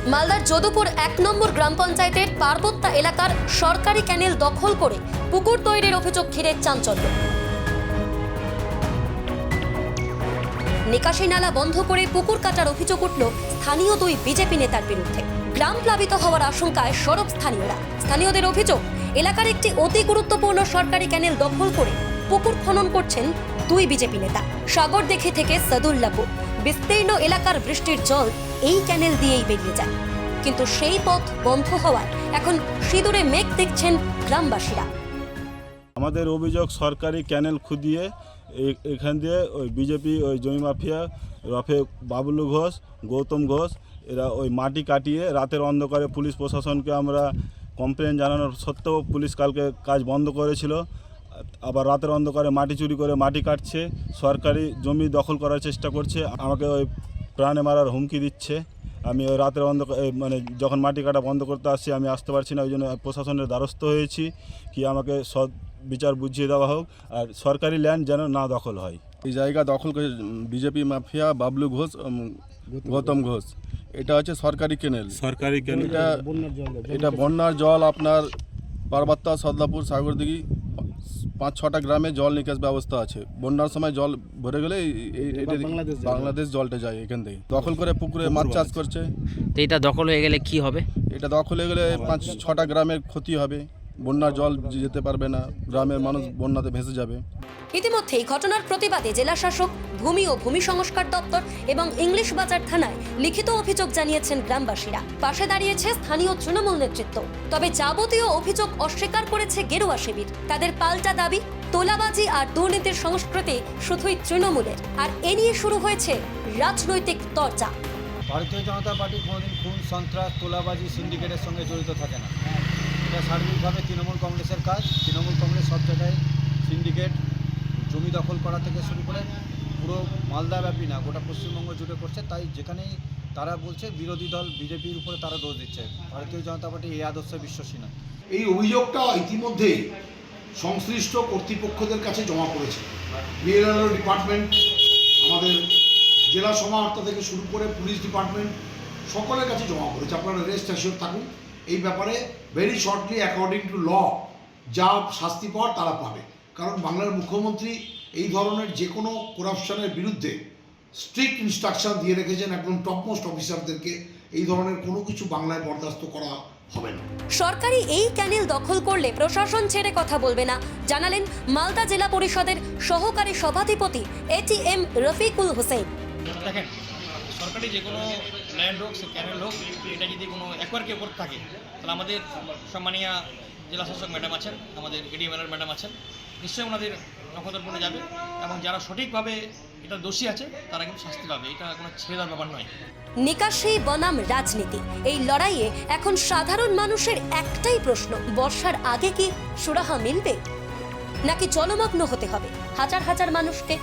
মালদার যদুপুর ১ নম্বর গ্রাম পঞ্চায়েতের পার্বত্যা এলাকার সরকারি ক্যানেল দখল করে পুকুর তৈরির অভিযোগ ঘিরে চাঞ্চল্য। নিকাশি নালা বন্ধ করে পুকুর কাটার অভিযোগ উঠল স্থানীয় দুই বিজেপি নেতার বিরুদ্ধে। গ্রাম প্লাবিত হওয়ার আশঙ্কায় সরব স্থানীয়রা। স্থানীয়দের অভিযোগ, এলাকার একটি অতি গুরুত্বপূর্ণ সরকারি ক্যানেল দখল করে পুকুর খনন করছেন দুই বিজেপি নেতা। সাগরদিঘি থেকে সাদুল্লাপুর বিস্তীর্ণ এলাকার বৃষ্টির জল এই ক্যানেল দিয়েই বেরিয়ে যায়, কিন্তু সেই পথ বন্ধ হওয়ায় এখন সিঁদুরে মেঘ দেখছেন গ্রামবাসীরা। আমাদের অভিযোগ, সরকারি ক্যানেল খুদিয়ে এখান দিয়ে ওই বিজেপি ওই জমি মাফিয়া রফে বাবলু ঘোষ, গৌতম ঘোষ এরা ওই মাটি কাটিয়ে রাতের অন্ধকারে পুলিশ প্রশাসনকে আমরা কমপ্লেন জানানোর সত্ত্বেও পুলিশ কালকে কাজ বন্ধ করেছিল। আবার রাতের অন্ধকারে মাটি চুরি করে মাটি কাটছে, সরকারি জমি দখল করার চেষ্টা করছে, আমাকে ওই প্রাণে মারার হুমকি দিচ্ছে। আমি ওই রাতের অন্ধকার মানে যখন মাটি কাটা বন্ধ করতে আসছি আমি আসতে পারছি না, ওই জন্য প্রশাসনের দ্বারস্থ হয়েছি কি আমাকে সৎ বিচার বুঝিয়ে দেওয়া হোক আর সরকারি ল্যান্ড যেন না দখল হয়। এই জায়গা দখল করে বিজেপি মাফিয়া বাবলু ঘোষ, গৌতম ঘোষ। এটা হচ্ছে সরকারি ক্যানেল। সরকারি ক্যানেল এটা বন্যার জল আপনার পার্বত্যা, সদলাপুর, সাগরদিঘি ৫-৬টা গ্রামে জল নিকাশ ব্যবস্থা আছে। বন্যার সময় জল ভরে গেলে বাংলাদেশ জলটা যায় এখান থেকে। দখল করে পুকুরে মাছ চাষ করছে। তো এটা দখল হয়ে গেলে কি হবে? এটা দখল হয়ে গেলে ৫-৬টা গ্রামের ক্ষতি হবে। বন্যার জল যেতে পারবে না, গ্রামের মানুষ বন্যাতে ভেসে যাবে। ইতিমধ্যেই ঘটনার প্রতিবাদে জেলা শাসক, ভূমি ও ভূমি সংস্কার দপ্তর এবং ইংলিশ বাজার থানায় লিখিত অভিযোগ জানিয়েছেন গ্রামবাসীরা। পাশে দাঁড়িয়েছে স্থানীয় তৃণমূল নেতৃত্ব। তবে যাবতীয় অভিযোগ অস্বীকার করেছে গেরুয়া শিবির। তাদের পাল্টা দাবি, তোলাবাজি আর দুর্নীতির সংস্কৃতি শুধুই তৃণমূলের, আর এ নিয়ে শুরু হয়েছে রাজনৈতিক তরজা। ভারতীয় জনতা পার্টি কোনোদিন খুন, সন্ত্রাস, তোলাবাজি, সিন্ডিকেটের সঙ্গে জড়িত থাকে না। এটা সার্বিকভাবে তৃণমূল কংগ্রেসের কাজ। তৃণমূল কংগ্রেস সব জায়গায় সিন্ডিকেট, জমি দখল করা থেকে শুরু করে পুরো মালদাব্যাপী না, গোটা পশ্চিমবঙ্গ জুড়ে করছে। তাই যেখানেই তারা বলছে বিরোধী দল বিজেপির উপরে তারা দোষ দিচ্ছে। ভারতীয় জনতা পার্টি এই আদর্শে বিশ্বাসী নয়। এই অভিযোগটা ইতিমধ্যেই সংশ্লিষ্ট কর্তৃপক্ষদের কাছে জমা পড়েছে। বিএলআরও ডিপার্টমেন্ট, আমাদের জেলা সমাহর্তা থেকে শুরু করে পুলিশ ডিপার্টমেন্ট সকলের কাছে জমা পড়েছে। আপনারা রেস্ট অ্যাসিওর থাকুন, এই ব্যাপারে ভেরি শর্টলি অ্যাকর্ডিং টু ল যা শাস্তি পাওয়ার তারা পাবে। কারণ বাংলার মুখ্যমন্ত্রী এই ধরনের যে কোনো করাপশনের বিরুদ্ধে স্ট্রিক্ট ইনস্ট্রাকশন দিয়ে রেখেছেন একদম টপমোস্ট অফিসারদেরকে। এই ধরনের কোনো কিছু বাংলায় বরদাস্ত করা হবে না। সরকারি এই ক্যানেল দখল করলে প্রশাসন ছেড়ে কথা বলবে না, জানালেন মালদা জেলা পরিষদের সহকারী সভাধিপতি ATM রফিকুল হোসেন। দেখেন, সরকারি যে কোনো ল্যান্ড হোক, সে ক্যানেল হোক, এটা যদি কোনো একবারকে উপর থাকে তাহলে আমাদের সম্মানীয় জেলা শাসক ম্যাডাম আছেন, আমাদের ADM ম্যাডাম আছেন, নিশ্চয়ই ওনাদের নখদর্পণে যাবে এবং যারা সঠিকভাবে এটা দোষী আছে তারা কিন্তু শাস্তি পাবে। এটা কোনো ছেড়ে দেওয়ার ব্যাপার নয়। নিকাশি বনাম রাজনীতি, এই লড়াইয়ে এখন সাধারণ মানুষের একটাই প্রশ্ন, বর্ষার আগে কি সুরাহা মিলবে নাকি জলমগ্ন হতে হবে হাজার হাজার মানুষকে?